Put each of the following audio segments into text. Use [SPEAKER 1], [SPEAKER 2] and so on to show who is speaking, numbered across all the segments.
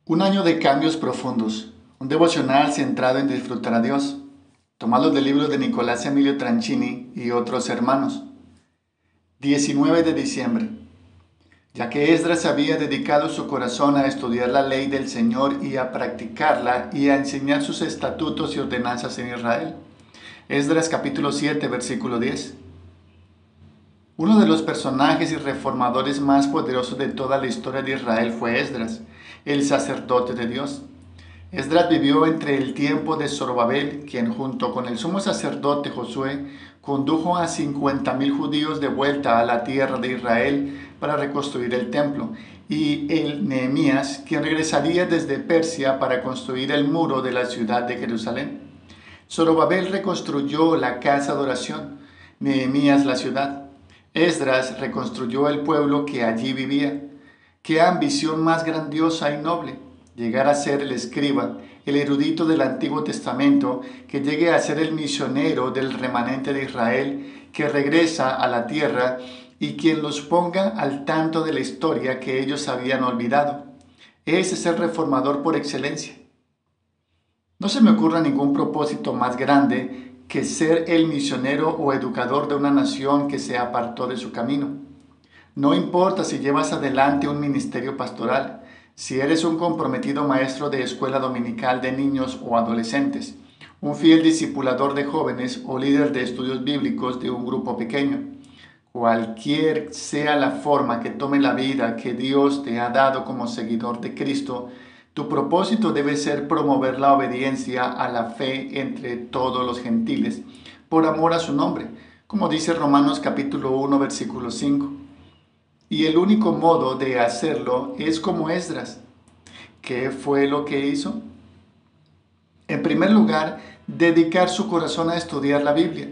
[SPEAKER 1] Un año de cambios profundos, un devocional centrado en disfrutar a Dios, tomados del libro de Nicolás Emilio Tranchini y otros hermanos. 19 de diciembre. Ya que Esdras había dedicado su corazón a estudiar la ley del Señor y a practicarla y a enseñar sus estatutos y ordenanzas en Israel. Esdras capítulo 7, versículo 10. Uno de los personajes y reformadores más poderosos de toda la historia de Israel fue Esdras, el sacerdote de Dios. Esdras vivió entre el tiempo de Zorobabel, quien junto con el sumo sacerdote Josué condujo a 50.000 judíos de vuelta a la tierra de Israel para reconstruir el templo, y el Nehemías, quien regresaría desde Persia para construir el muro de la ciudad de Jerusalén. Zorobabel reconstruyó la casa de oración, Nehemías la ciudad. Esdras reconstruyó el pueblo que allí vivía. Qué ambición más grandiosa y noble, llegar a ser el escriba, el erudito del Antiguo Testamento, que llegue a ser el misionero del remanente de Israel, que regresa a la tierra y quien los ponga al tanto de la historia que ellos habían olvidado. Ese es el reformador por excelencia. No se me ocurre ningún propósito más grande que ser el misionero o educador de una nación que se apartó de su camino. No importa si llevas adelante un ministerio pastoral, si eres un comprometido maestro de escuela dominical de niños o adolescentes, un fiel discipulador de jóvenes o líder de estudios bíblicos de un grupo pequeño. Cualquier sea la forma que tome la vida que Dios te ha dado como seguidor de Cristo, tu propósito debe ser promover la obediencia a la fe entre todos los gentiles, por amor a su nombre, como dice Romanos capítulo 1, versículo 5. Y el único modo de hacerlo es como Esdras. ¿Qué fue lo que hizo? En primer lugar, dedicar su corazón a estudiar la Biblia.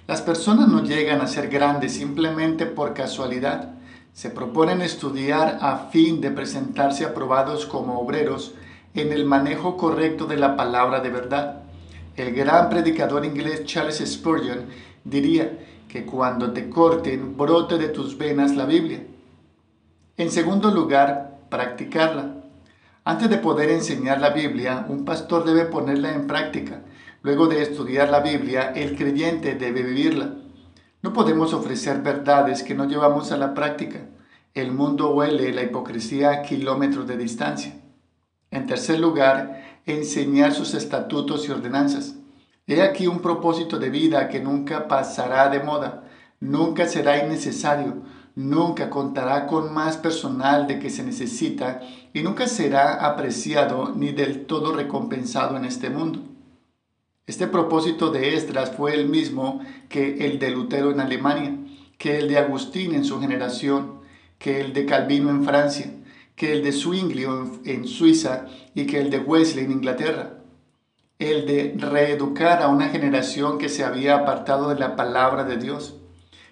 [SPEAKER 1] Las personas no llegan a ser grandes simplemente por casualidad. Se proponen estudiar a fin de presentarse aprobados como obreros en el manejo correcto de la palabra de verdad. El gran predicador inglés Charles Spurgeon diría que cuando te corten, brote de tus venas la Biblia. En segundo lugar, practicarla. Antes de poder enseñar la Biblia, un pastor debe ponerla en práctica. Luego de estudiar la Biblia, el creyente debe vivirla. No podemos ofrecer verdades que no llevamos a la práctica. El mundo huele la hipocresía a kilómetros de distancia. En tercer lugar, enseñar sus estatutos y ordenanzas. He aquí un propósito de vida que nunca pasará de moda, nunca será innecesario, nunca contará con más personal de que se necesita y nunca será apreciado ni del todo recompensado en este mundo. Este propósito de Esdras fue el mismo que el de Lutero en Alemania, que el de Agustín en su generación, que el de Calvino en Francia, que el de Zwinglio en Suiza y que el de Wesley en Inglaterra. El de reeducar a una generación que se había apartado de la palabra de Dios.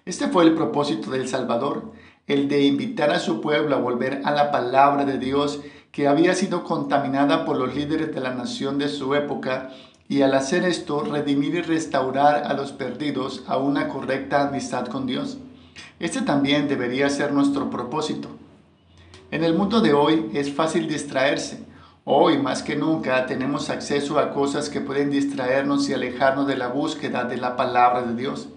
[SPEAKER 1] Este fue el propósito del Salvador, el de invitar a su pueblo a volver a la palabra de Dios que había sido contaminada por los líderes de la nación de su época y al hacer esto redimir y restaurar a los perdidos a una correcta amistad con Dios. Este también debería ser nuestro propósito. En el mundo de hoy es fácil distraerse. Hoy más que nunca tenemos acceso a cosas que pueden distraernos y alejarnos de la búsqueda de la palabra de Dios.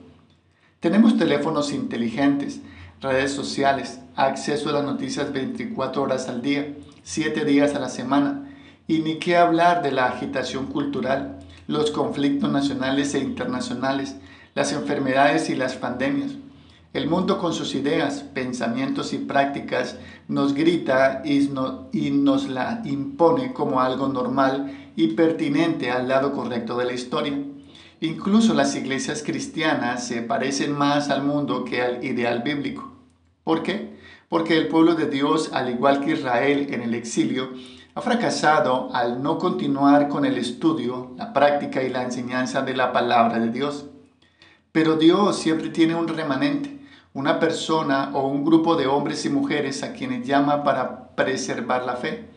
[SPEAKER 1] Tenemos teléfonos inteligentes, redes sociales, acceso a las noticias 24 horas al día, 7 días a la semana, y ni qué hablar de la agitación cultural, los conflictos nacionales e internacionales, las enfermedades y las pandemias. El mundo con sus ideas, pensamientos y prácticas nos grita y nos la impone como algo normal y pertinente al lado correcto de la historia. Incluso las iglesias cristianas se parecen más al mundo que al ideal bíblico. ¿Por qué? Porque el pueblo de Dios, al igual que Israel en el exilio, ha fracasado al no continuar con el estudio, la práctica y la enseñanza de la palabra de Dios. Pero Dios siempre tiene un remanente, una persona o un grupo de hombres y mujeres a quienes llama para preservar la fe.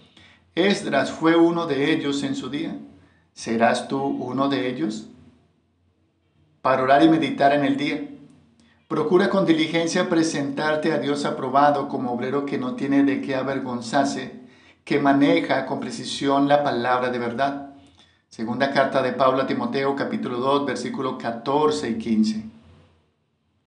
[SPEAKER 1] Esdras fue uno de ellos en su día. ¿Serás tú uno de ellos? Para orar y meditar en el día. Procura con diligencia presentarte a Dios aprobado como obrero que no tiene de qué avergonzarse, que maneja con precisión la palabra de verdad. Segunda carta de Pablo a Timoteo, capítulo 2, versículos 14 y 15.